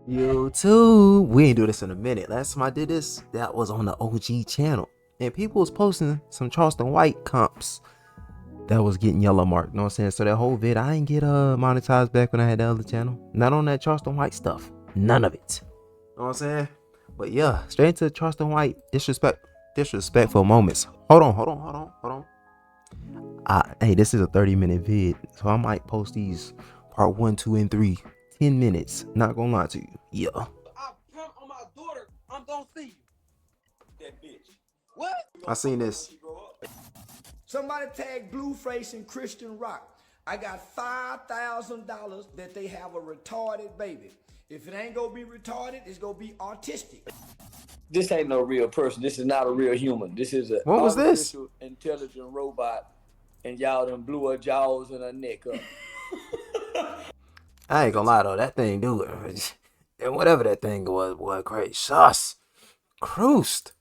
YouTube. We ain't do this in a minute. Last time I did this, that was on the OG channel. And people was posting some Charleston White comps that was getting yellow marked. You know what I'm saying? So that whole vid, I ain't get monetized back when I had the other channel. Not on that Charleston White stuff. None of it. You know what I'm saying? But yeah, straight into Charleston White disrespectful moments. Hold on. Hey, this is a 30-minute vid, so I might post these part 1, 2, and 3. 10 minutes. Not gonna lie to you. Yeah. I pimp on my daughter. I'm gonna see you. That bitch. What? I seen this. Somebody tag Blueface and Christian Rock. I got $5,000 that they have a retarded baby. If it ain't gonna be retarded, it's gonna be autistic. This ain't no real person. This is not a real human. This is a What was this? artificial intelligent robot, and y'all done blew her jaws and her neck up. I ain't gonna lie though, that thing do it. And whatever that thing was crazy. Sus. Cruised.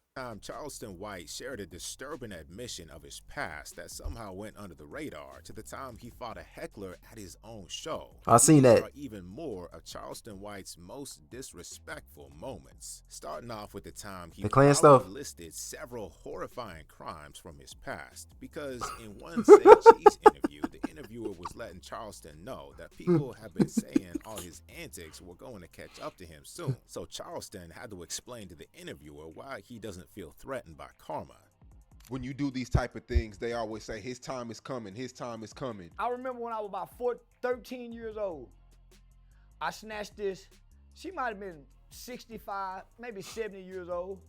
Charleston White shared a disturbing admission of his past that somehow went under the radar to the time he fought a heckler at his own show. I seen These that. are even more of Charleston White's most disrespectful moments. Starting off with the time he The Klan proudly stuff. listed several horrifying crimes from his past, because in one Say Cheese interview, the interviewer was letting Charleston know that people have been saying all his antics were going to catch up to him soon. So Charleston had to explain to the interviewer why he doesn't feel threatened by karma. When you do these type of things, they always say his time is coming, his time is coming. I remember when I was about 13 years old, I snatched this. She might have been 65, maybe 70 years old.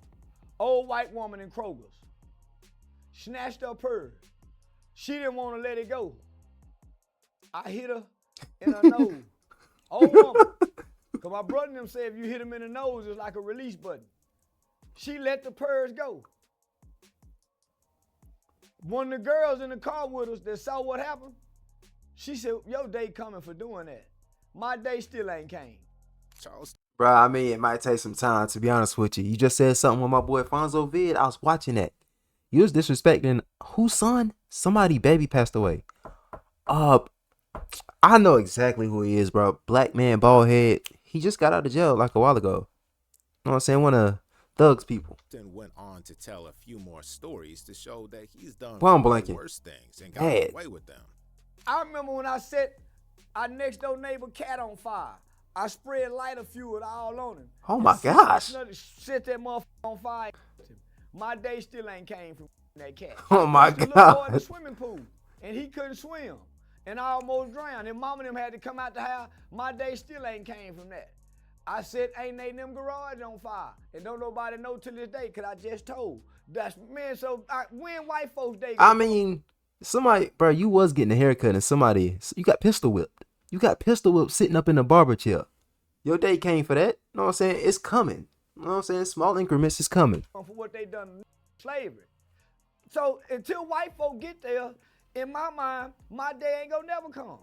Old white woman in Kroger's. Snatched her purse. She didn't want to let it go. I hit her in her nose. Old woman. Because my brother and them said if you hit him in the nose, it's like a release button. She let the purse go. One of the girls in the car with us that saw what happened, she said, your day coming for doing that. My day still ain't came. Charleston Bruh, I mean, it might take some time, to be honest with you. You just said something with my boy Fonzo vid. I was watching that. You was disrespecting whose son? Somebody baby passed away. I know exactly who he is, bro. Black man, bald head. He just got out of jail like a while ago. You know what I'm saying? One of Thug's people. went on to tell a few more stories to show that he's done Well, I'm far blanking. worse things and got Bad. away with them. I remember when I set our next door neighbor cat on fire. I spread lighter fluid all on him. Oh my gosh. Set that motherfucker on fire. My day still ain't came from that cat. Oh my The little boy in the God. swimming pool, and he couldn't swim, and I almost drowned. And mama and them had to come out the house. My day still ain't came from that. I said, ain't they them garage on fire? And don't nobody know till this day, cause I just told. That's man. So when white folks day? I mean, somebody, bro, you was getting a haircut and you got pistol whipped. You got pistol whipped sitting up in the barber chair. Your day came for that. You know what I'm saying? It's coming. You know what I'm saying? Small increments is coming. For what they done in slavery. So until white folk get there, in my mind, my day ain't gonna never come.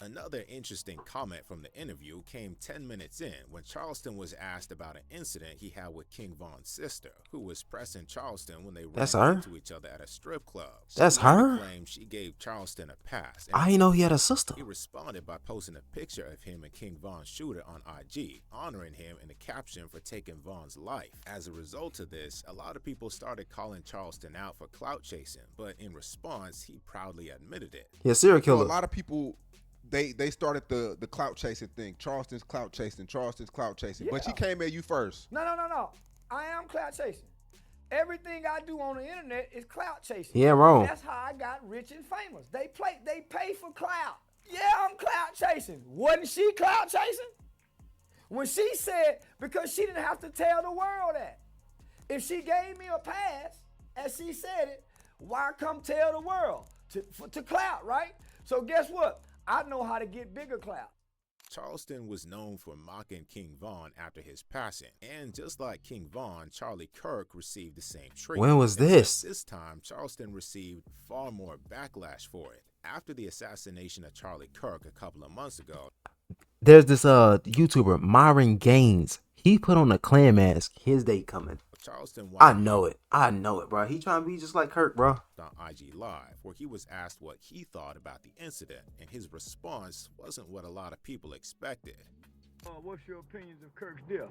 Another interesting comment from the interview came 10 minutes in when Charleston was asked about an incident he had with King Von's sister, who was pressing Charleston when they That's ran her? into each other at a strip club. That's She later her? claimed she gave Charleston a pass. I didn't know he had a sister. He responded by posting a picture of him and King Von's shooter on IG, honoring him in a caption for taking Von's life. As a result of this, a lot of people started calling Charleston out for clout chasing, but in response, he proudly admitted it. He a serial So a killer. lot of people, they started the clout chasing thing. Charleston's clout chasing. But she came at you first. No. I am clout chasing. Everything I do on the internet is clout chasing. He ain't wrong. That's how I got rich and famous. They pay for clout. Yeah, I'm clout chasing. Wasn't she clout chasing? When she said, because she didn't have to tell the world that. If she gave me a pass, as she said it, why come tell the world? To clout, right? So guess what? I know how to get bigger clout. Charleston was known for mocking King Von after his passing, and just like King Von, Charlie Kirk received the same treatment. When was Except this? This time, Charleston received far more backlash for it. After the assassination of Charlie Kirk a couple of months ago, There's this YouTuber, Myron Gaines. He put on a Klan mask. His day coming. Charleston I know it, bro. He trying to be just like Kirk, bro. on IG Live, where he was asked what he thought about the incident, and his response wasn't what a lot of people expected. What's your opinions of Kirk's death?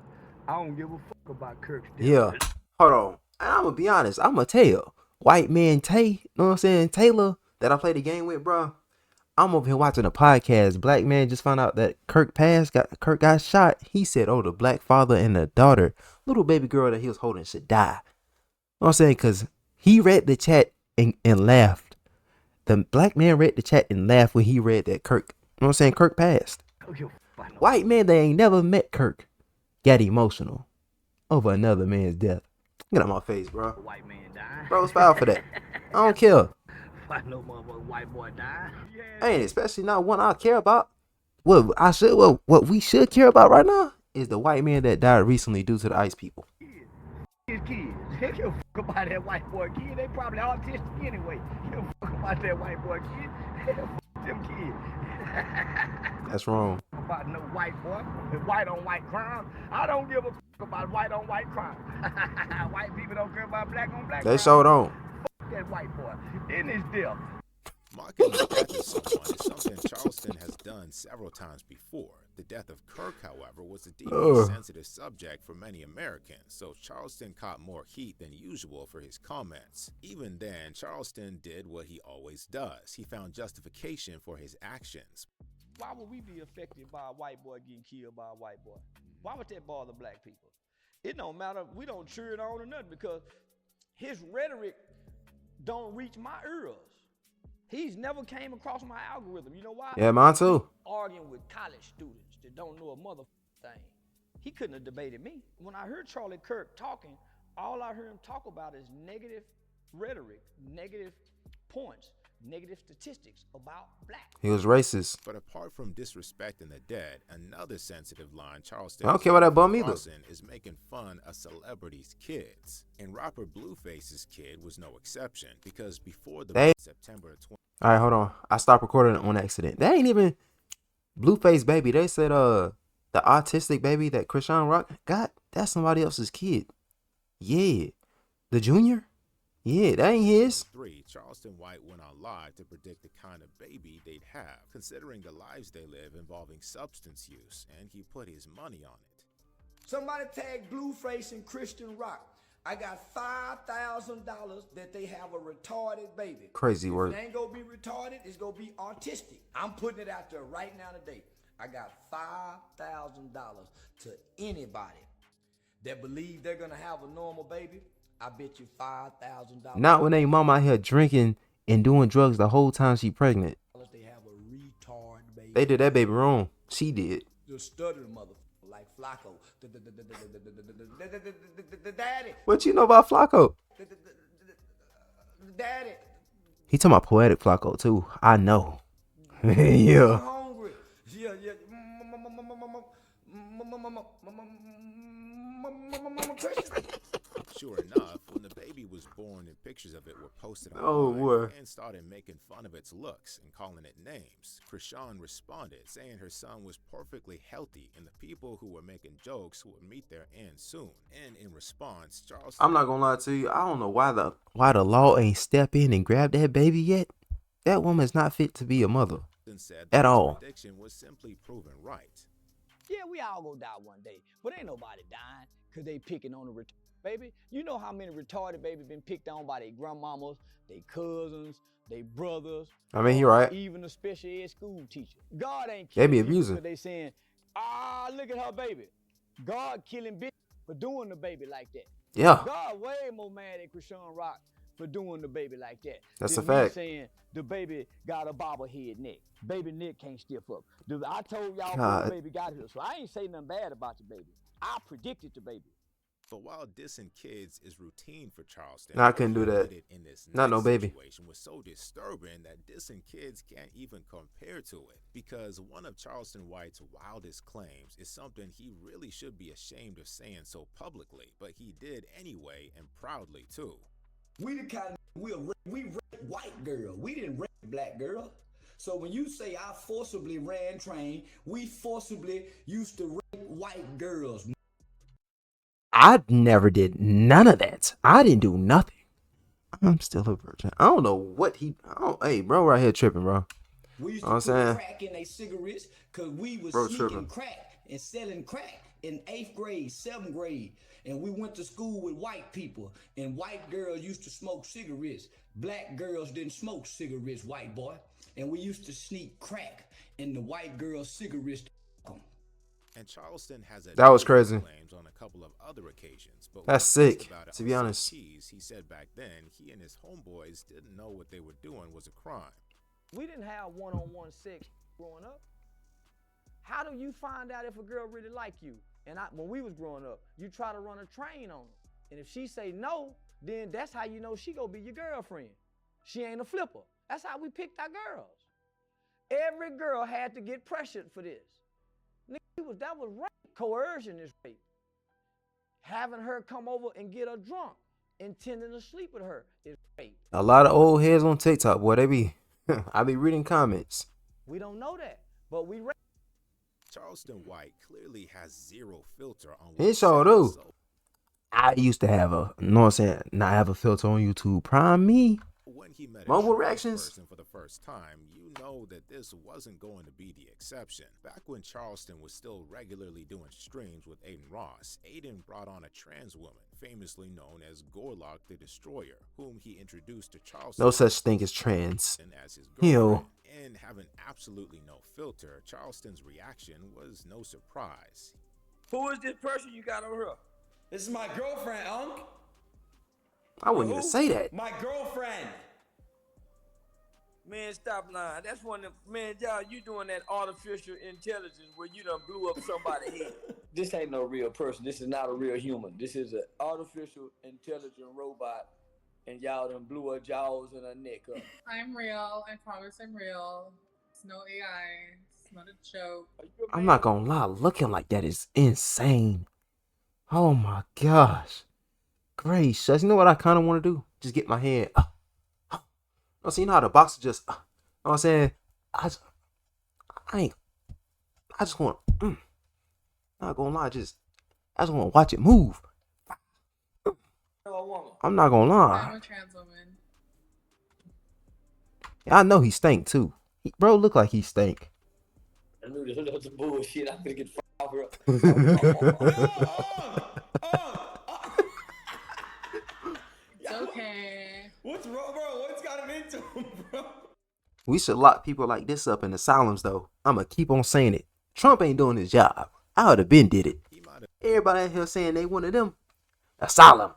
I don't give a fuck about Kirk's death. Yeah. Hold on. I'm gonna be honest. I'm gonna tell White Man Tay, you know what I'm saying? Taylor, that I played the game with, bro. I'm over here watching a podcast. Black man just found out that Kirk got shot. He said, oh, the black father and the daughter, little baby girl that he was holding should die. You know what I'm saying? Because he read the chat and laughed. The black man read the chat and laughed when he read that Kirk, you know what I'm saying? Kirk passed. White man that ain't never met Kirk got emotional over another man's death. Get out my face, bro. White man died. Bro, it's foul for that. I don't care. I know motherfucking white boy died. Ain't especially not one I care about. What we should care about right now is the white man that died recently due to the ICE people. His kids. They give a fuck about that white boy kid. They probably autistic anyway. Give a fuck about that white boy kid. Fuck them kids. That's wrong. About no white boy. And white on white crime. I don't give a fuck about white on white crime. White people don't care about black on black crime. They sure don't. Fuck that white boy. In his death. Mocking the death of someone is something Charleston has done several times before. The death of Kirk, however, was a deeply sensitive subject for many Americans, so Charleston caught more heat than usual for his comments. Even then, Charleston did what he always does. He found justification for his actions. Why would we be affected by a white boy getting killed by a white boy? Why would that bother black people? It don't matter. We don't cheer it on or nothing because his rhetoric don't reach my ears. He's never came across my algorithm. You know why? Yeah, mine too. Arguing with college students that don't know a mother thing. He couldn't have debated me. When I heard Charlie Kirk talking, all I heard him talk about is negative rhetoric, negative points, negative statistics about black. He was racist. But apart from disrespecting the dead, another sensitive line Charleston I don't care about that bum either. is making fun of celebrities' kids. And rapper Blueface's kid was no exception because before the September 20. All right, hold on. I stopped recording on accident. That ain't even Blueface baby. They said the autistic baby that Krishan Rock got, that's somebody else's kid. Yeah. The junior? Yeah, that ain't his. Charleston White went on live to predict the kind of baby they'd have, considering the lives they live involving substance use, and he put his money on it. Somebody tag Blueface and Christian Rock. I got $5,000 that they have a retarded baby. Crazy word. It ain't gonna be retarded, it's gonna be autistic. I'm putting it out there right now today. I got $5,000 to anybody that believe they're gonna have a normal baby. I bet you $5,000. Not when they mom out here drinking and doing drugs the whole time she pregnant. They have a retard baby. They did that baby wrong. She did. The stuttering motherfucker like Flacco. Daddy. What you know about Flacco? Daddy. He talking about poetic Flacco too. I know. Yeah. Hungry. Yeah. Sure enough, when the baby was born and pictures of it were posted online, and started making fun of its looks and calling it names, Krishan responded, saying her son was perfectly healthy and the people who were making jokes would meet their end soon. And in response, Charleston... I'm not gonna lie to you. I don't know why the law ain't step in and grab that baby yet. That woman's not fit to be a mother said at all. Prediction was simply proven right. Yeah, we all gonna die one day, but ain't nobody dying because they picking on the retarded baby. You know how many retarded babies been picked on by their grandmamas, their cousins, their brothers. I mean, he right. Even a special ed school teacher. God ain't They killing be you abusing. because they saying, look at her baby. God killing bitch for doing the baby like that. Yeah. God way more mad at Krishan Rock for doing the baby like that. That's than a fact. Me saying the baby got a bobblehead neck. Baby neck can't stiff up. I told y'all God. when the baby got here, so I ain't say nothing bad about the baby. I predicted the baby. But while dissing kids is routine for Charleston, I couldn't do that. In this Not no baby. Situation was so disturbing that dissing kids can't even compare to it. Because one of Charleston White's wildest claims is something he really should be ashamed of saying so publicly, but he did anyway and proudly too. We the kind of we raped white girl. We didn't rape black girl. So when you say I forcibly ran train, we forcibly used to rape white girls. I never did none of that. I didn't do nothing. I'm still a virgin. I don't know what hey, bro, right here tripping, bro. We used Know what to I'm put saying? crack in their cigarettes because we was Bro, sneaking tripping. crack and selling crack in 8th grade, 7th grade. And we went to school with white people, and white girls used to smoke cigarettes. Black girls didn't smoke cigarettes, white boy. And we used to sneak crack in the white girls' cigarettes. And Charleston has That was crazy. claims on a couple of other occasions. But That's when asked sick, about it to on be honest. CTs, he said back then he and his homeboys didn't know what they were doing was a crime. We didn't have one-on-one sex growing up. How do you find out if a girl really like you? And when we was growing up, you try to run a train on her. And if she say no, then that's how you know she gonna be your girlfriend. She ain't a flipper. That's how we picked our girls. Every girl had to get pressured for this. That was rape. Coercion is rape. Having her come over and get her drunk, intending to sleep with her is rape. A lot of old heads on TikTok, boy, they be, I be reading comments. We don't know that, but we rape. Charleston White clearly has zero filter on He sure do. I used to have a, you know what I'm saying, not have a filter on YouTube. Prime me. When he met Mobile a trans reactions. person for the first time, you know that this wasn't going to be the exception. Back when Charleston was still regularly doing streams with Aiden Ross, Aiden brought on a trans woman, famously known as Gorlock the Destroyer, whom he introduced to Charleston. No such thing as trans. As his Ew. girlfriend. And having absolutely no filter, Charleston's reaction was no surprise. Who is this person you got over here? This is my girlfriend, Unc. I wouldn't even say that. My girlfriend. Man, stop lying. That's one of the, man, y'all, you doing that artificial intelligence where you done blew up somebody's head. This ain't no real person. This is not a real human. This is an artificial intelligent robot, and y'all done blew her jaws and her neck up. I'm real. I promise I'm real. It's no AI. It's not a joke. I'm not gonna lie, looking like that is insane. Oh my gosh. Gracious. You know what I kind of want to do? Just get my hand. So you know how the boxer just, you know what I'm saying? I just want, not gonna lie, I just want to watch it move. I'm not gonna lie. I'm a trans woman. I know he stank too. Bro, look like he stank. I knew this was some bullshit. I'm gonna get fucked up. It's okay. What's wrong, bro? What's got him into him, bro? We should lock people like this up in asylums, though. I'ma keep on saying it. Trump ain't doing his job. I would have been did it. Everybody out here saying they one of them. Asylum.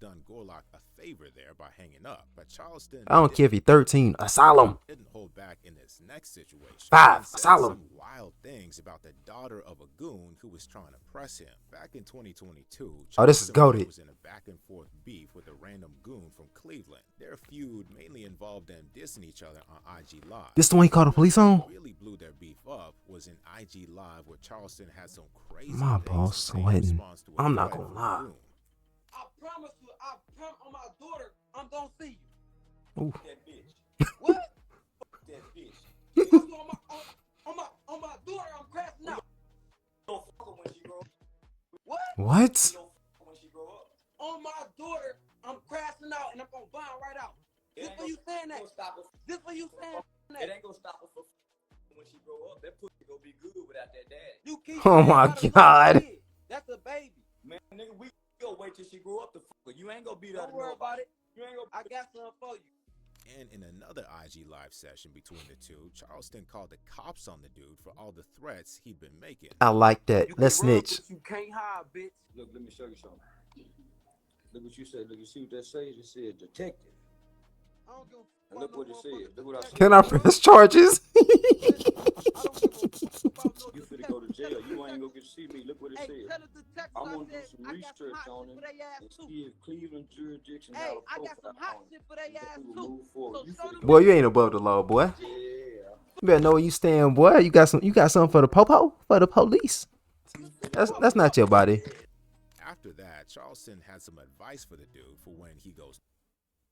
Done Gorlock a favor there by hanging up, but Charleston, I don't care if you're 13. Asylum. didn't hold back in this next situation. 5. And said Asylum. some wild things about the daughter of a goon who was trying to press him. Back in 2022, Oh, this is Charleston goated. was in a back and forth beef with a random goon from Cleveland. Their feud mainly involved them dissing each other on IG Live. This the one he called the police on? What really blew their beef up was in IG Live where Charleston had some crazy My things balls to say in sweating. response to a I'm not threat gonna from a lie. goon. I promise you, I promise on my daughter, I'm gonna see you. Ooh. That bitch. What? Fuck that bitch. If I saw on my daughter, I'm crashing out. Don't fuck her when she grow up. What? What? Don't fuck her when she grow up. On my daughter, I'm crashing out and I'm gonna bomb right out. This for you saying that? This for you saying that? It ain't gonna stop her from when she grow up. That pussy gonna be good without that daddy. You keep Oh saying my about a God. little kid. That's a baby. Man, nigga, we go wait till she grow up to fuck her. You ain't gonna beat her. Don't worry about it. You ain't gonna. I got something for you. And in another IG Live session between the two, Charleston called the cops on the dude for all the threats he'd been making. I like that. You Let's can run, snitch. but you can't hide, bitch. Look, let me show you something. Look what you said. Look, you see what that says? It said detective. I don't give a fuck. Look what it said. Look what I said. Can I press charges? You finna go to jail. You ain't gonna get to see me. Look what it said. I'm gonna do some research on him and see if Cleveland jurisdiction have a profile on him. Then we will move forward. You finna Boy, you ain't above the law, boy. Yeah. You better know where you stand, boy. You got something for the popo? For the police? That's not your body. After that, Charleston had some advice for the dude for when he goes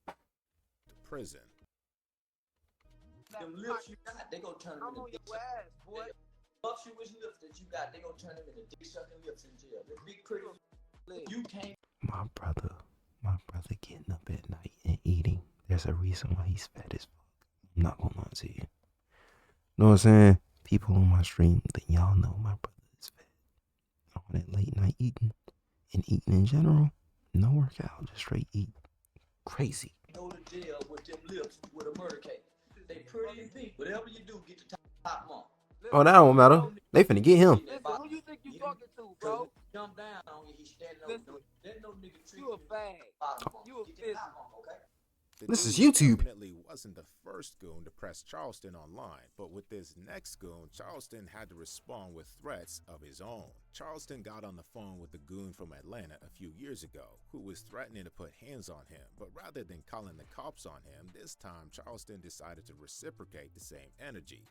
to prison. Them lips you got, they gonna turn them into dick sucking. Boy. Voluptuous lips that you got, they gonna turn them into dick sucking lips in jail. The big pretty you can't. My brother getting up at night and eating. There's a reason why he's fat as fuck. I'm not gonna lie to you. Know what I'm saying? People on my stream, y'all know my brother is fat. late night eating and eating in general. No workout, just straight eat. Crazy. Go to jail with them lips with a murder case. They pretty as beef. Whatever you do, get the top mark. Oh, that don't matter. They finna get him. Listen, who you think you talking to, bro? Jump down on you, he's standing over. Let no nigga treat You a fag. You a business. Okay? The This is dude YouTube. definitely wasn't the first goon to press Charleston online, but with this next goon, Charleston had to respond with threats of his own. Charleston got on the phone with the goon from Atlanta a few years ago, who was threatening to put hands on him, but rather than calling the cops on him, this time Charleston decided to reciprocate the same energy.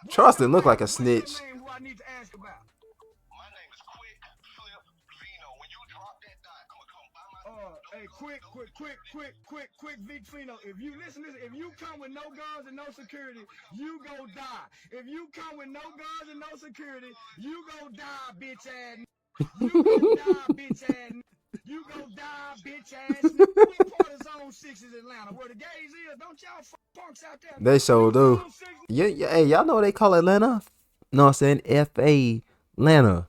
Charleston looked like a snitch. Who I need to ask about? My name is Quick Flip Vino. When you drop that dot, I'm gonna come by my. Hey, quick, Vic Fino. If you listen, if you come with no guns and no security, you go die. If you come with no guns and no security, you go die, bitch ass. You go die, bitch ass. You go die, bitch ass. What part of Zone 6 is Atlanta? Where the gays is? Don't y'all punks out there? They sure do. Zone 6 Yeah, hey, y'all know what they call Atlanta? No, I'm saying F.A. Atlanta.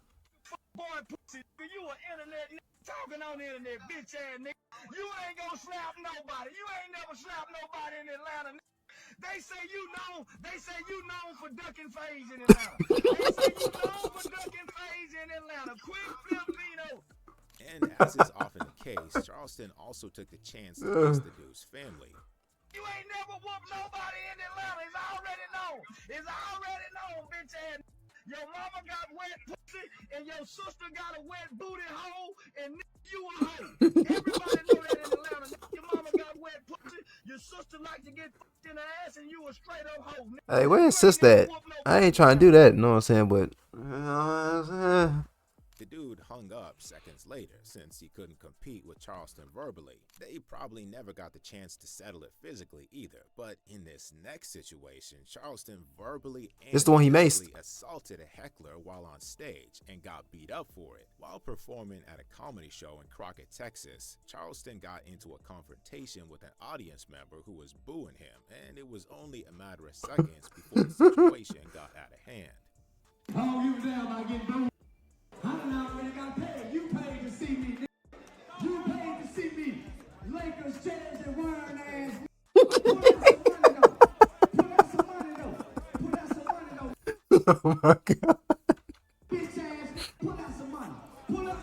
boy pussy. You an internet nigga talking on the internet, bitch ass nigga. You ain't gonna slap nobody. You ain't never slapped nobody in Atlanta. They say you known for ducking phase in Atlanta. They say you known for ducking phase in Atlanta. Quick Flip Vino. And as is often the case, Charleston also took the chance to test the dude's family. You ain't never whooped nobody in Atlanta. It's already known. It's already known, bitch ass. Your mama got wet pussy, and your sister got a wet booty hole, and you a hoe. Everybody know that in Atlanta. Your mama got wet pussy, your sister like to get in the ass, and you a straight up hoe. Hey, where's sis at? I ain't trying to do that, you know what I'm saying? But The dude hung up seconds later since he couldn't compete with Charleston verbally. They probably never got the chance to settle it physically either. But in this next situation, Charleston verbally and This the one he maced. physically assaulted a heckler while on stage and got beat up for it. While performing at a comedy show in Crockett, Texas, Charleston got into a confrontation with an audience member who was booing him, and it was only a matter of seconds before the situation got out of hand. Oh, you down by getting booed. I done already got paid. You paid to see me, nigga. You paid to see me. Lakers, chairs, and wine ass. Put out some money, though. Put out some money, though. Put out some money, though. oh my god. Bitch ass, put out some money. Pull up.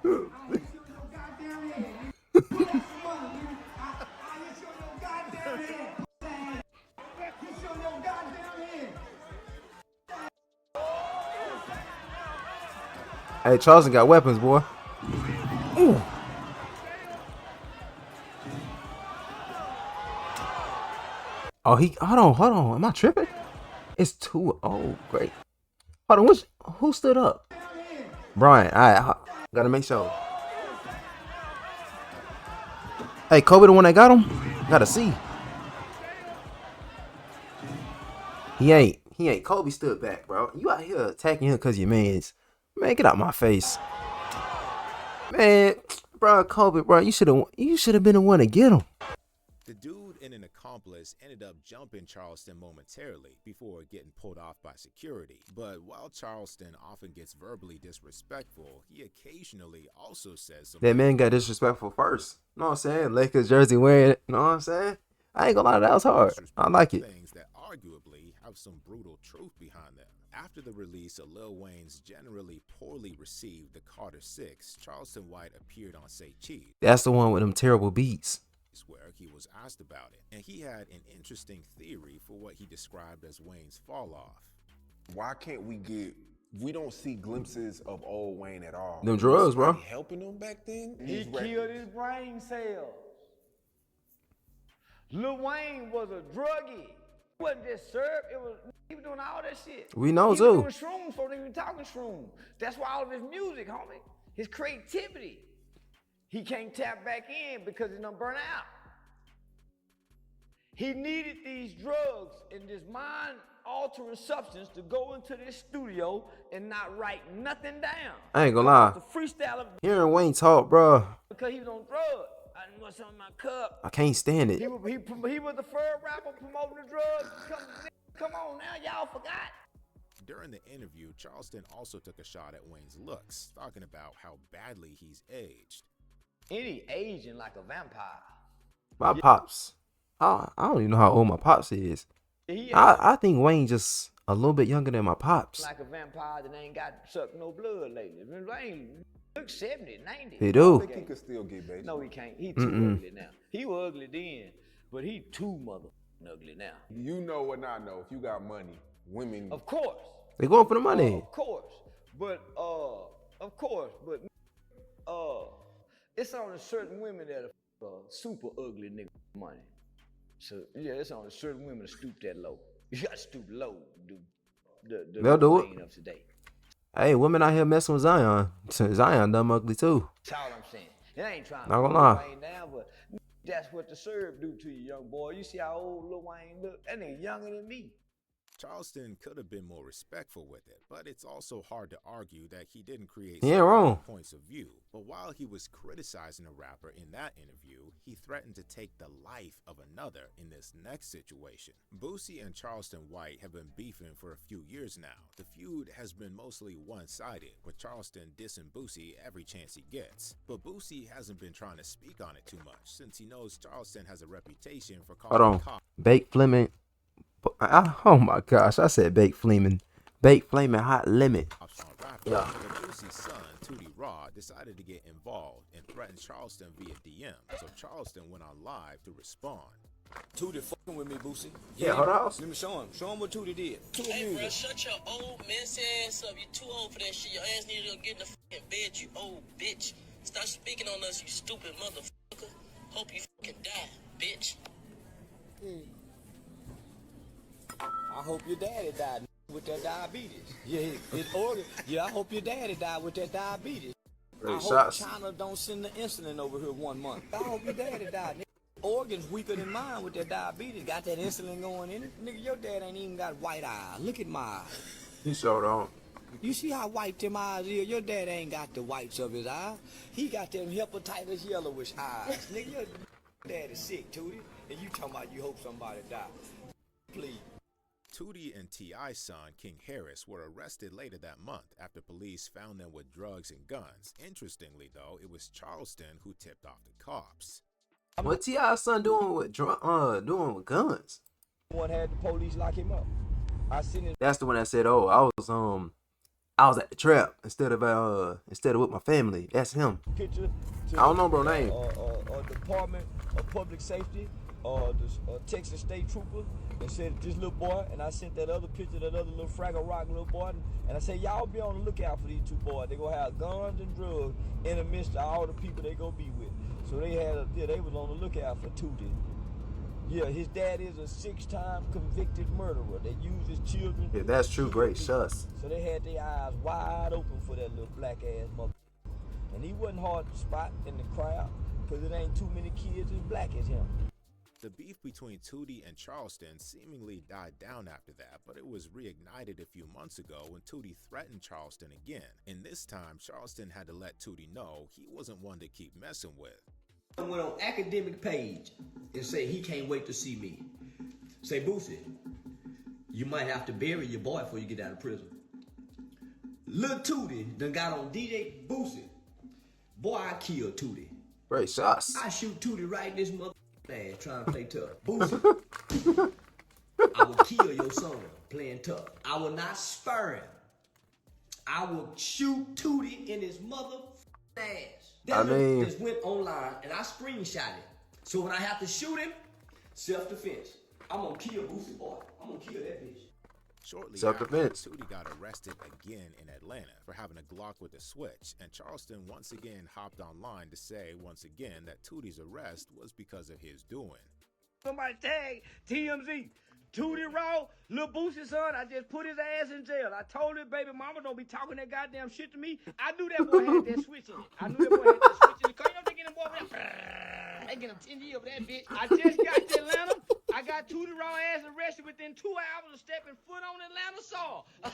I'll hit you in your goddamn head, nigga. Put out some money, nigga. I'll hit you in your goddamn head. Hit you in your goddamn head. Hey, Charleston got weapons, boy. Ooh. Oh, hold on. Am I tripping? It's 2-0. Great. Hold on, who stood up? Brian. Alright, gotta make sure. Hey, Kobe the one that got him? Gotta see. He ain't. Kobe stood back, bro. You out here attacking him because your man's. Man, get out my face. Man, bro, Kobe, bro, you should have been the one to get him. The dude and an accomplice ended up jumping Charleston momentarily before getting pulled off by security. But while Charleston often gets verbally disrespectful, he occasionally also says some. That man got disrespectful first. Know what I'm saying? Lakers jersey wearing it. Know what I'm saying? I ain't gonna lie, that was hard. I like it. Things that arguably have some brutal truth behind them. After the release of Lil Wayne's generally poorly received The Carter 6, Charleston White appeared on Say Cheese. That's the one with them terrible beats. Where he was asked about it, and he had an interesting theory for what he described as Wayne's fall off. Why can't we don't see glimpses of old Wayne at all? Them drugs, bro. Helping him back then? He killed his brain cells. Lil Wayne was a druggie. He wasn't just syrup, he was doing all that shit. We know he too. was doing shrooms before they even talking shrooms. That's why all of his music, homie, his creativity, he can't tap back in because he's done burn out. He needed these drugs and this mind-altering substance to go into this studio and not write nothing down. I ain't gonna lie. The freestyle Hearing Wayne talk, bro. because he was on drugs. I didn't want some in my cup. I can't stand it. He was the first rapper promoting the drugs. Come on now, y'all forgot. During the interview, Charleston also took a shot at Wayne's looks, talking about how badly he's aged. Any aging like a vampire. My pops. I don't even know how old my pops is. He I think Wayne just a little bit younger than my pops. like a vampire that ain't got sucked no blood lately. Wayne looks 70, 90. He do. I think he could still get baseball. No, he can't. He too ugly now. He was ugly then, but he too mother ugly now. You know and I know, if you got money, women. Of course. They going for the money. Of course. But it's only certain women that are super ugly nigga money. So yeah, it's only certain women that stoop that low. You gotta stoop low, dude. They'll do it. Of today. Hey, women out here messing with Zion. Zion dumb ugly too. That's all I'm saying. It ain't trying Not to gonna put lie. Wayne down, but that's what the serve do to you, young boy. You see how old Lil Wayne look? That nigga younger than me. Charleston could have been more respectful with it, but it's also hard to argue that he didn't create He ain't some wrong. points of view. But while he was criticizing a rapper in that interview, he threatened to take the life of another in this next situation. Boosie and Charleston White have been beefing for a few years now. The feud has been mostly one-sided, with Charleston dissing Boosie every chance he gets. But Boosie hasn't been trying to speak on it too much, since he knows Charleston has a reputation for Hold calling on. cops Baked Fleming. Oh my gosh, I said baked Fleming. Baked Flaming Hot Limit. on rappers. Yeah. But Boosie's son, Tootie Raw, decided to get involved and threatened Charleston via DM. So Charleston went on live to respond. Tootie fucking with me, Boosie. Yeah, hold on. Let me show him. Show him what Tootie did. Hey, bro, shut your old mess ass up. You too old for that shit. Your ass need to go get in the fucking bed, you old bitch. Stop speaking on us, you stupid motherfucker. Hope you fucking die, bitch. I hope your daddy died with that diabetes. Yeah, his organ. Yeah, I hope your daddy died with that diabetes. Great I hope shots. China don't send the insulin over here 1 month. I hope your daddy died. Nigga. Organs weaker than mine with that diabetes. Got that insulin going in it. Nigga, your dad ain't even got white eyes. Look at my eyes. He showed on. You see how white them eyes is? Your dad ain't got the whites of his eyes. He got them hepatitis yellowish eyes. Nigga, your dad is sick, Tootie. And you talking about you hope somebody die. Please. Tootie and T.I.'s son, King Harris, were arrested later that month after police found them with drugs and guns. Interestingly, though, it was Charleston who tipped off the cops. What T.I.'s son doing with guns? One had the police lock him up. I seen it. That's the one that said, "Oh, I was at the trap instead of with my family." That's him. Picture to I don't know bro name. Department of Public Safety, the Texas State Trooper, and said this little boy, and I sent that other picture, that other little Fraggle Rock little boy, and I said y'all be on the lookout for these two boys. They gonna have guns and drugs in the midst of all the people they gonna be with. So they was on the lookout for Tootie. Yeah, his dad is a 6-time convicted murderer that uses children. Yeah, that's true. Great shots. So they had their eyes wide open for that little black ass mother. And he wasn't hard to spot in the crowd because it ain't too many kids as black as him. The beef between Tootie and Charleston seemingly died down after that, but it was reignited a few months ago when Tootie threatened Charleston again. And this time, Charleston had to let Tootie know he wasn't one to keep messing with. I went on academic page and say he can't wait to see me. Say, Boosie, you might have to bury your boy before you get out of prison. Lil Tootie done got on DJ Boosie. Boy, I kill Tootie. Great shots. I shoot Tootie right in this mother ass trying to play tough. Boosie, I will kill your son playing tough. I will not spare him. I will shoot Tootie in his mother ass. That just went online and I screenshot it. So when I have to shoot him, self-defense. I'm gonna kill Boosie boy. I'm gonna kill that bitch. Shortly Self-defense. after, Tootie got arrested again in Atlanta for having a Glock with a switch, and Charleston once again hopped online to say once again that Tootie's arrest was because of his doing. Somebody tag TMZ. Tootie Raw, Lil Boosie son, I just put his ass in jail. I told his baby mama don't be talking that goddamn shit to me. I knew that boy had that switch in it. I knew that boy had that switch in it. Cause you know they get him boy over there. They get him 10 years over that bitch. I just got to Atlanta. I got Tootie Raw ass arrested within 2 hours of stepping foot on Atlanta soil. I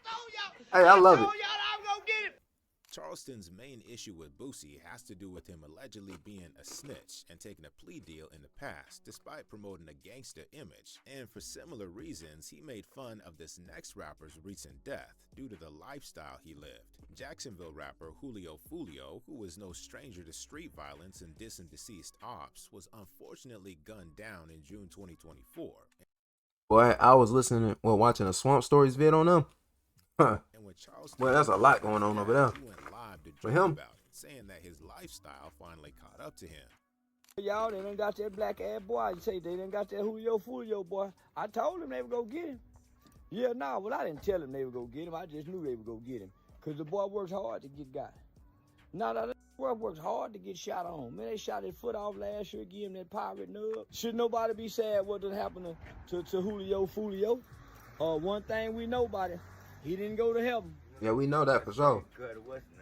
told y'all. Hey, I love it. I told y'all I was gonna get him. Charleston's main issue with Boosie has to do with him allegedly being a snitch and taking a plea deal in the past, despite promoting a gangster image. And for similar reasons, he made fun of this next rapper's recent death due to the lifestyle he lived. Jacksonville rapper Julio Fulio, who was no stranger to street violence and dissing deceased ops, was unfortunately gunned down in June 2024. Boy, I was watching a Swamp Stories vid on them. Huh. And when Charleston, well, that's a lot going on over there. he went live to For joke him. about it, saying that his lifestyle finally caught up to him. Y'all, they done got that black ass boy. You say they done got that Julio Fulio boy. I told them they would go get him. Yeah, nah, well, I didn't tell them they would go get him. I just knew they would go get him. Because the boy works hard to get got. Nah, that boy works hard to get shot on. Man, they shot his foot off last year, give him that pirate nub. Should nobody be sad what done happened to Julio Fulio? One thing we know about it, he didn't go to heaven. Yeah, we know that for sure.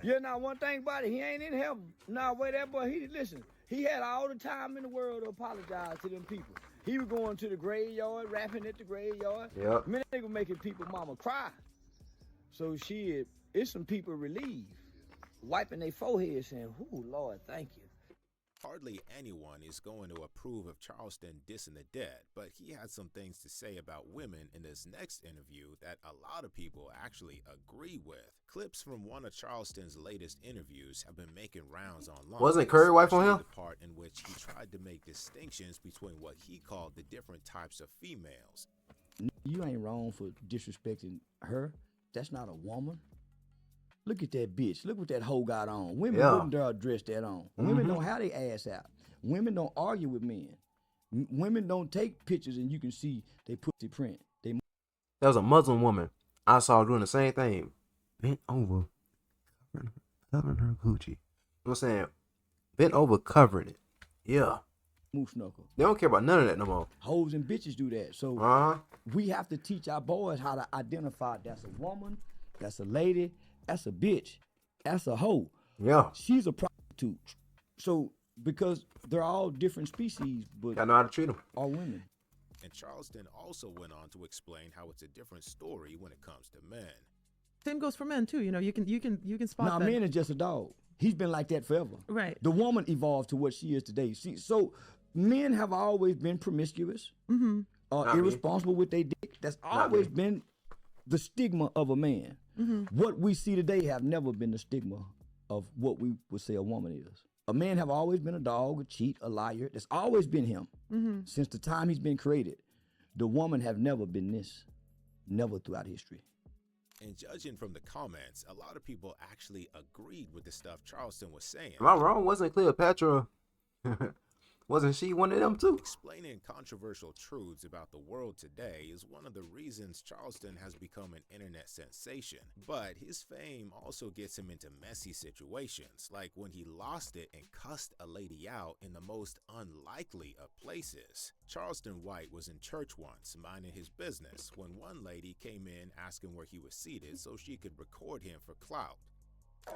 Yeah, now one thing about it, he ain't in heaven. Nah, wait, that boy, listen, he had all the time in the world to apologize to them people. He was going to the graveyard, rapping at the graveyard. Yep. Man, they were making people mama cry. So shit, it's some people relieved, wiping their forehead saying, "Ooh, Lord, thank you." Hardly anyone is going to approve of Charleston dissing the dead, but he had some things to say about women in this next interview that a lot of people actually agree with. Clips from one of Charleston's latest interviews have been making rounds online. Wasn't Curry wife on especially him? The part in which he tried to make distinctions between what he called the different types of females. You ain't wrong for disrespecting her. That's not a woman. Look at that bitch. Look what that hoe got on. Women wouldn't dare dress that on. Women don't have their ass out. Women don't argue with men. Women don't take pictures and you can see they pussy print. There was a Muslim woman I saw doing the same thing. Bent over, covering her Gucci. You know what I'm saying? Bent over, covering it. Yeah. Moose knuckle. They don't care about none of that no more. Hoes and bitches do that. So we have to teach our boys how to identify that's a woman, that's a lady, that's a bitch, that's a hoe. Yeah. She's a prostitute. So because they're all different species, but I know how to treat them. All women. And Charleston also went on to explain how it's a different story when it comes to men. Same goes for men too. You know, you can spot Now, that. man is just a dog. He's been like that forever. Right. The woman evolved to what she is today. So men have always been promiscuous, irresponsible with their dick. That's always been the stigma of a man. What we see today have never been the stigma of what we would say a woman is. A man have always been a dog, a cheat, a liar. That's always been him since the time he's been created. The woman have never been this, never throughout history. And judging from the comments, a lot of people actually agreed with the stuff Charleston was saying. Am I wrong? Wasn't Cleopatra? Wasn't she one of them too? Explaining controversial truths about the world today is one of the reasons Charleston has become an internet sensation. But his fame also gets him into messy situations, like when he lost it and cussed a lady out in the most unlikely of places. Charleston White was in church once, minding his business, when one lady came in asking where he was seated so she could record him for clout.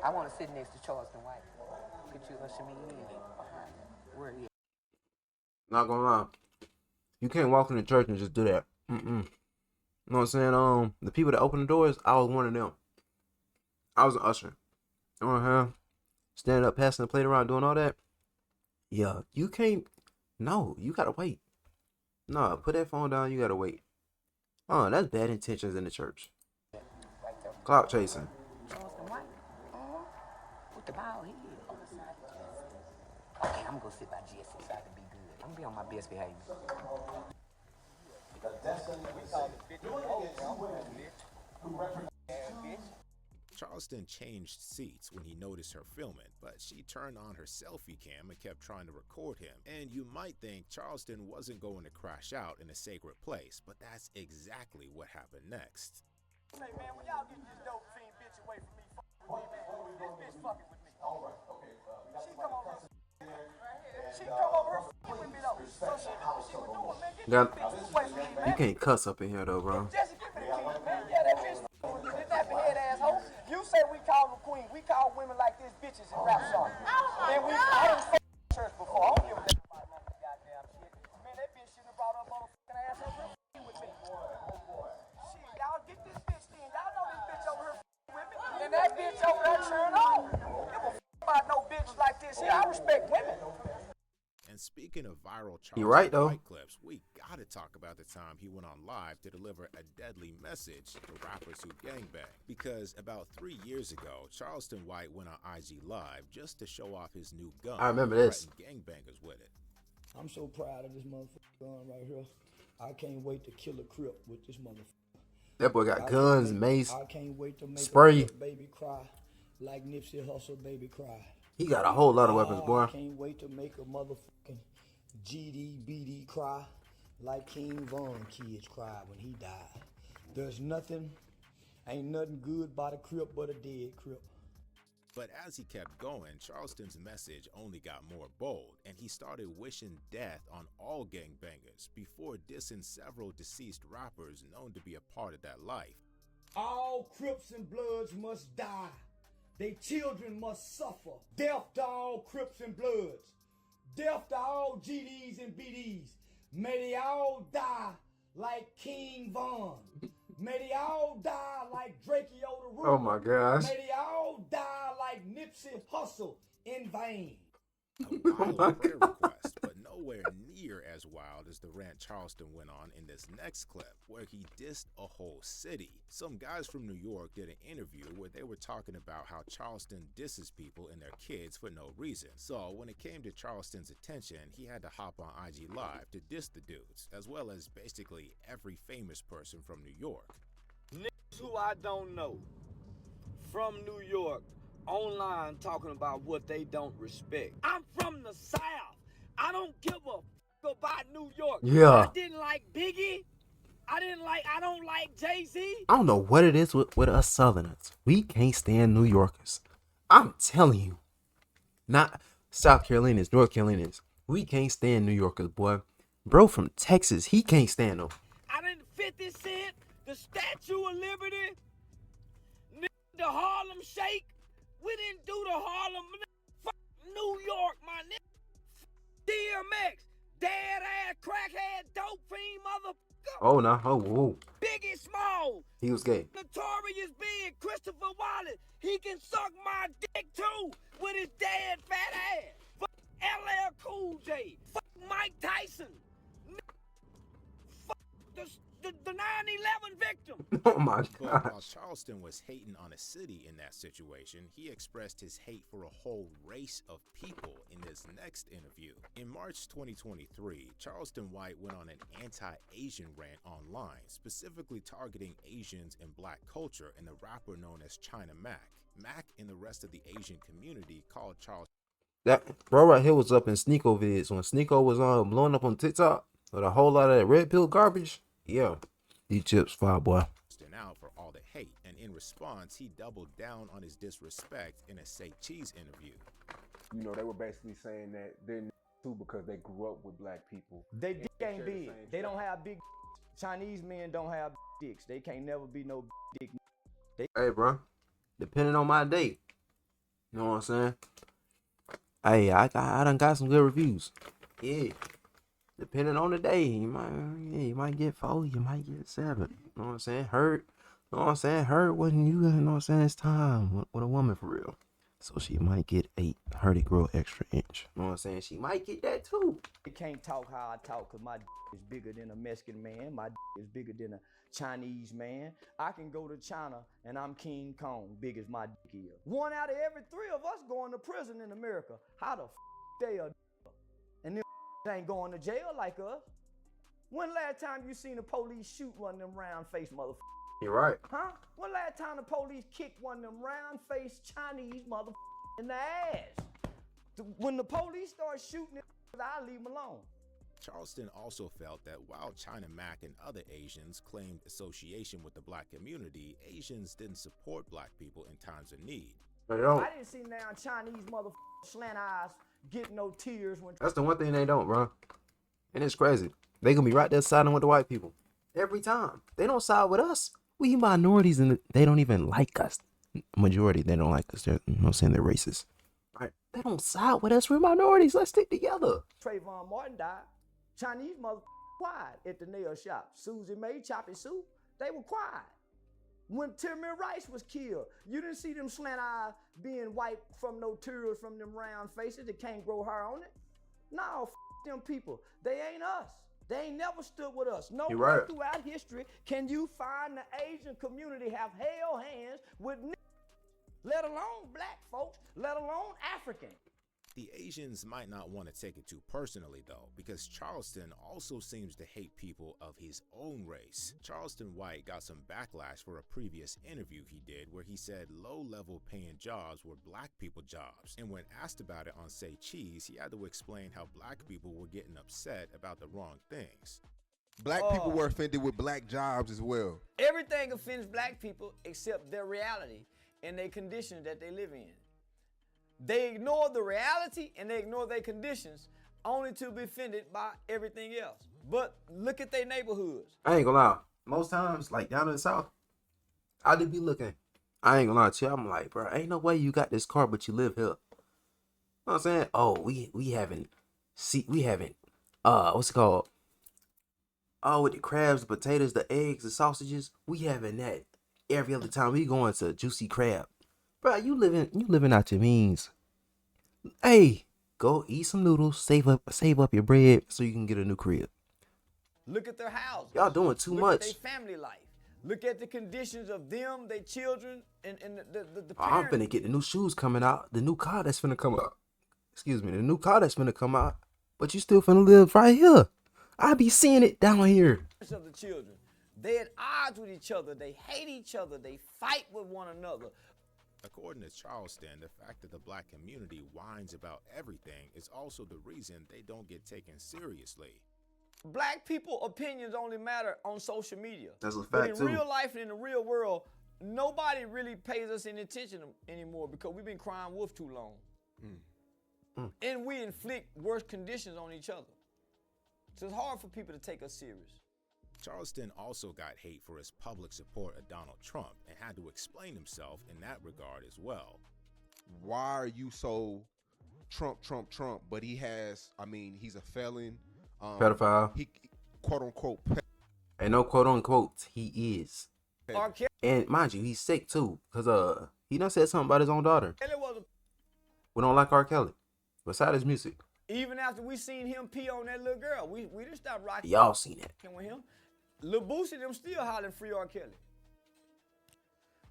I want to sit next to Charleston White. Could you usher me in? Where he? Not gonna lie. You can't walk in the church and just do that. You know what I'm saying? The people that open the doors, I was one of them. I was an usher. Standing up, passing the plate around, doing all that. Yeah, you can't. No, you gotta wait. No, put that phone down, you gotta wait. Oh, that's bad intentions in the church. Clout chasing. Charleston White? With the bald head. Okay, I'm gonna go sit by Jesse so I can be good. I'm gonna be on my best behavior. Charleston changed seats when he noticed her filming, but she turned on her selfie cam and kept trying to record him. And you might think Charleston wasn't going to crash out in a sacred place, but that's exactly what happened next. Hey man, when y'all get this dope fiend bitch away from me, this bitch fucking with me. Alright, okay. She come over here with me though. So she knew what she was doing, man. Get this bitch away from me, man. You can't cuss up in here though, bro. Jesse, give me the keys, man. Yeah, that bitch with this nappy head asshole. You say we call them queen. We call women like this bitches in rap songs. Then I done fucked church before. I don't give a damn about none of that goddamn shit. Man, that bitch shouldn't have brought her motherfucking ass over here with me. Shit, y'all get this bitch then. Y'all know this bitch over here with me. And that bitch over there turn on. See, I respect women. And speaking of viral You Charleston right, though. White clips, we gotta talk about the time he went on live to deliver a deadly message to rappers who gangbang. Because about 3 years ago, Charleston White went on IG Live just to show off his new gun. I remember and this. threatened gangbangers with it. I'm so proud of this motherfucker gun right here. I can't wait to kill a Crip with this motherfucker. That boy got guns, mace. I can't wait to make spray. a Crip baby cry like Nipsey Hussle baby cry. He got a whole lot of weapons, boy. I can't wait to make a motherfucking GD cry like King Von kids cried when he died. Ain't nothing good about a Crip but a dead Crip. But as he kept going, Charleston's message only got more bold, and he started wishing death on all gangbangers before dissing several deceased rappers known to be a part of that life. All Crips and Bloods must die. They children must suffer. Death to all Crips and Bloods. Death to all GDs and BDs. May they all die like King Von. May they all die like Drakeo the Ruler. Oh my gosh. May they all die like Nipsey Hussle in vain. A wild prayer request, but nowhere near as wild as the rant Charleston went on in this next clip, where he dissed a whole city. Some guys from New York did an interview where they were talking about how Charleston disses people and their kids for no reason. So when it came to Charleston's attention, he had to hop on IG Live to diss the dudes, as well as basically every famous person from New York. Niggas who I don't know from New York online talking about what they don't respect. I'm from the South. I don't give a f about New York. Yeah. I didn't like Biggie. I don't like Jay-Z. I don't know what it is with us Southerners. We can't stand New Yorkers. I'm telling you. Not South Carolinians, North Carolinians. We can't stand New Yorkers, boy. Bro from Texas, he can't stand them. I didn't 50 Cent, the Statue of Liberty, the Harlem Shake. We didn't do the Harlem. Fuck New York, my nigga. DMX, dead ass crackhead, dope fiend, motherfucker. Oh, no. Oh, whoa. Biggie Small. He was gay. Notorious Big, Christopher Wallace. He can suck my dick too with his dead fat ass. Fuck LL Cool J. Fuck Mike Tyson. Fuck the 9/11 victim. Oh, my But God. while Charleston was hating on a city in that situation, he expressed his hate for a whole race of people in this next interview. In March 2023, Charleston White went on an anti-Asian rant online, specifically targeting Asians and black culture and the rapper known as China Mac. Mac and the rest of the Asian community called Charleston That bro right here was up in Sneeko vids. When Sneeko was blowing up on TikTok with a whole lot of that red pill garbage. Yeah. These chips fire, boy. out for all the hate, and in response, he doubled down on his disrespect in a Say Cheese interview. You know, they were basically saying that they're too because they grew up with black people. They dick ain't big. They don't have big. Chinese men don't have dicks. They can't never be no dick. Hey, bro. Depending on my day. You know what I'm saying? Hey, I done got some good reviews. Yeah. Depending on the day, you might get 4, you might get 7. You know what I'm saying? Hurt. You know what I'm saying? Hurt when you know what I'm saying? It's time with a woman for real. So she might get 8. Hurt it grow extra inch. You know what I'm saying? She might get that too. They can't talk how I talk because my dick is bigger than a Mexican man. My dick is bigger than a Chinese man. I can go to China and I'm King Kong, big as my dick is. 1 out of every 3 of us going to prison in America. How the f they are? And them ain't going to jail like us. When last time you seen the police shoot one of them round-faced motherfuckers? You're right. Huh? When last time the police kicked one of them round-faced Chinese motherfuckers in the ass? When the police start shooting them, I leave them alone. Charleston also felt that while China Mac and other Asians claimed association with the black community, Asians didn't support black people in times of need. They don't. I didn't see now Chinese motherfuckers slant eyes get no tears when. That's the one thing they don't, bro. And it's crazy. They gonna be right there siding with the white people every time. They don't side with us. We minorities and they don't even like us. Majority, they don't like us. They're, you know what I'm saying, they're racist. Right? They don't side with us. We're minorities. Let's stick together. Trayvon Martin died. Chinese motherfuckers quiet at the nail shop. Susie Mae, Choppy Sue, they were quiet. When Timmy Rice was killed, you didn't see them slant eyes being wiped from no tears from them round faces that can't grow hair on it. No, them people. They ain't us. They ain't never stood with us. Nowhere right. throughout history can you find the Asian community have held hands with let alone black folks, let alone African. The Asians might not want to take it too personally though, because Charleston also seems to hate people of his own race. Charleston White got some backlash for a previous interview he did where he said low-level paying jobs were black people jobs. And when asked about it on Say Cheese, he had to explain how black people were getting upset about the wrong things. Black people were offended with black jobs as well. Everything offends black people except their reality and their conditions that they live in. They ignore the reality and they ignore their conditions only to be offended by everything else. But look at their neighborhoods. I ain't gonna lie. Most times, like down in the South, I did be looking. I ain't gonna lie to you. I'm like, bro, ain't no way you got this car, but you live here. You know what I'm saying? Oh, we haven't, what's it called? Oh, with the crabs, the potatoes, the eggs, the sausages, we having that every other time we going to Juicy Crab. Bro, you living out your means. Hey, go eat some noodles, save up your bread so you can get a new crib. Look at their houses. Y'all doing too much. Look at their family life. Look at the conditions of them, their children, and the Oh, I'm parents. finna get the new shoes coming out. The new car that's finna come out. Excuse me, the new car that's finna come out. But you still finna live right here. I be seeing it down here. Of the children. They at odds with each other. They hate each other. They fight with one another. According to Charleston, the fact that the black community whines about everything is also the reason they don't get taken seriously. Black people opinions only matter on social media. That's a fact, but in too. real life and in the real world, nobody really pays us any attention anymore because we've been crying wolf too long. And we inflict worse conditions on each other. So it's hard for people to take us serious. Charleston also got hate for his public support of Donald Trump and had to explain himself in that regard as well. Why are you so Trump, but he's a felon. Pedophile. He quote unquote. And no quote unquote, he is. R. Kelly And mind you, he's sick too. Cause he done said something about his own daughter. was We don't like R. Kelly. Besides his music. even after we seen him pee on that little girl, we didn't stop rocking. Y'all seen it. With him. Lil Boosie them still hollering free R. Kelly.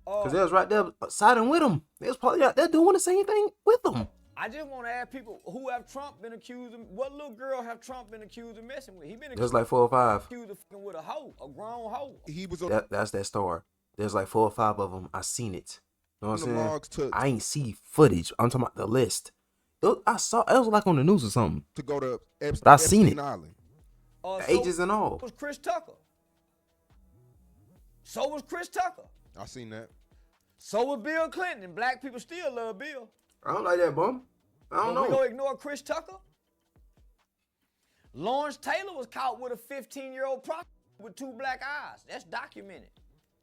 Cause they was right there siding with him. They was probably out there doing the same thing with him. I just want to ask people who have Trump been accused of, what little girl have Trump been accused of messing with? He been There's like 4 or 5. accused of fucking with a hoe, a grown hoe. He was on That's that story. There's like 4 or 5 of them. I seen it. You know what I'm the saying? logs to I ain't see footage. I'm talking about the list. I saw it was like on the news or something. go to Epstein, But I seen it. Island. Ages and all. So was Chris Tucker. So was Chris Tucker. I seen that. So was Bill Clinton. And black people still love Bill. I don't like that, bum. I don't But we know. gonna ignore Chris Tucker? Lawrence Taylor was caught with a 15-year-old prostitute with 2 black eyes. That's documented.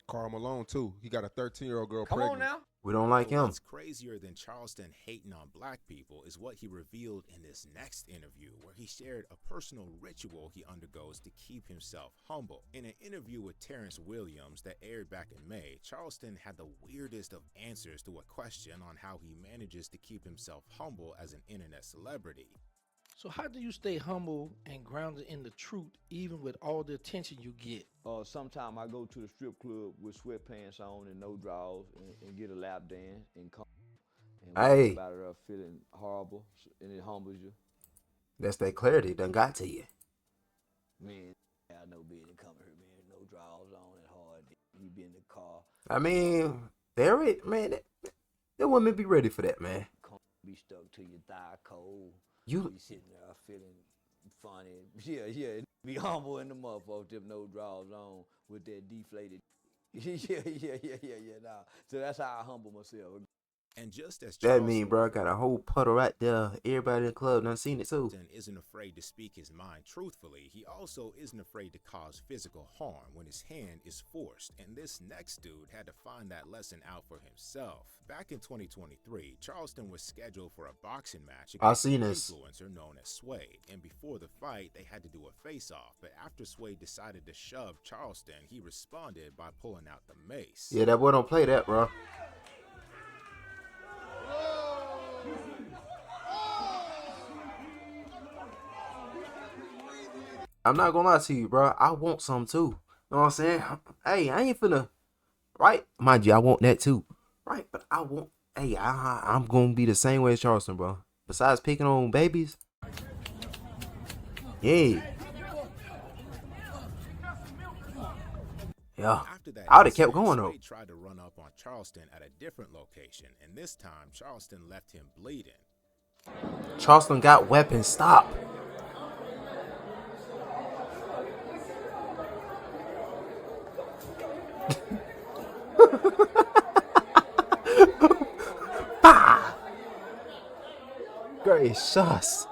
Karl Malone too. He got a 13-year-old girl Come pregnant. on now. We don't like him. What's crazier than Charleston hating on black people is what he revealed in this next interview, where he shared a personal ritual he undergoes to keep himself humble. In an interview with Terrence Williams that aired back in May, Charleston had the weirdest of answers to a question on how he manages to keep himself humble as an internet celebrity. So how do you stay humble and grounded in the truth even with all the attention you get? Sometime I go to the strip club with sweatpants on and no drawers and get a lap dance and come and Hey. about it feeling horrible and it humbles you. That's that clarity done got to you. Man, I know being come here, man, no drawers on and hard. He be in the car, I mean, they're it, man. Them women be ready for that, man. be stuck to your thigh cold. You Be sitting there feeling funny. Yeah. Be humble in the motherfucker, them no drawers on with that deflated. Yeah. Nah. So that's how I humble myself. And just as That mean, Charleston bro, I got a whole puddle right there. Everybody in the club done seen it too. isn't afraid to speak his mind truthfully, he also isn't afraid to cause physical harm when his hand is forced. And this next dude had to find that lesson out for himself. Back in 2023, Charleston was scheduled for a boxing match I against seen an this. influencer known as Suede. And before the fight, they had to do a face-off. But after Suede decided to shove Charleston, he responded by pulling out the mace. Yeah, that boy don't play that, bro. I'm not gonna lie to you, bro. I want some too. Know what I'm saying? Hey, I ain't finna. Right? Mind you, I want that too. Right? But I want. Hey, I'm gonna be the same way as Charleston, bro. Besides picking on babies. Yeah. Yeah. After that I would have kept incident, going though. Suede tried to run up on Charleston at a different location, and this time Charleston left him bleeding. Charleston got weapons. Stop. Bah! Gracious.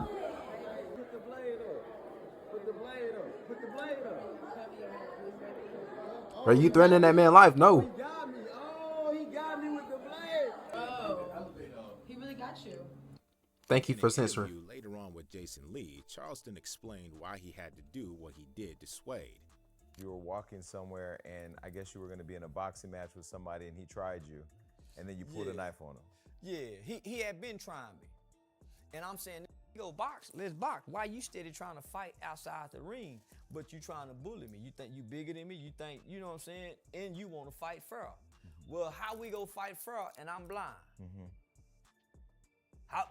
Are you threatening that man's life? No. He got me. Oh, he got me with the blade. He really got you. Thank you In for an censoring. interview later on with Jason Lee, Charleston explained why he had to do what he did to Suede. You were walking somewhere, and I guess you were going to be in a boxing match with somebody, and he tried you, and then you pulled a knife on him. Yeah, he had been trying me. And I'm saying, go box, let's box. Why you steady trying to fight outside the ring, but you trying to bully me? You think you bigger than me? You think, you know what I'm saying? And you want to fight fair. Well, how we go fight fair and I'm blind?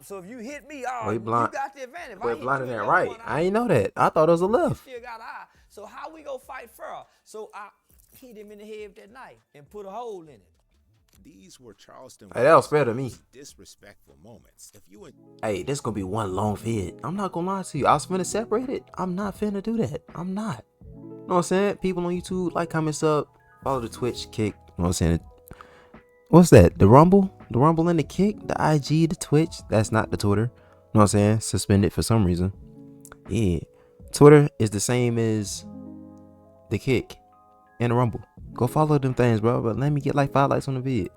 So if you hit me, Wait, you blind. got the advantage. If I Wait, hit blind you in in that your right. one I eye, ain't know that. I thought it was a you left. still got an eye. So how we go fight fair? So I hit him in the head with that knife and put a hole in it. These were Charleston Hey, that was fair to me. disrespectful moments. If you Hey, this gonna be one long vid. I'm not gonna lie to you. I was finna separate it. I'm not finna do that. I'm not. You know what I'm saying? People on YouTube, like, comment, sub, follow the Twitch, kick. You know what I'm saying? What's that? The Rumble? The Rumble and the kick? The IG, the Twitch? That's not the Twitter. You know what I'm saying? Suspended for some reason. Yeah. Twitter is the same as the kick and the Rumble. Go follow them things, bro. But let me get like 5 likes on the vid.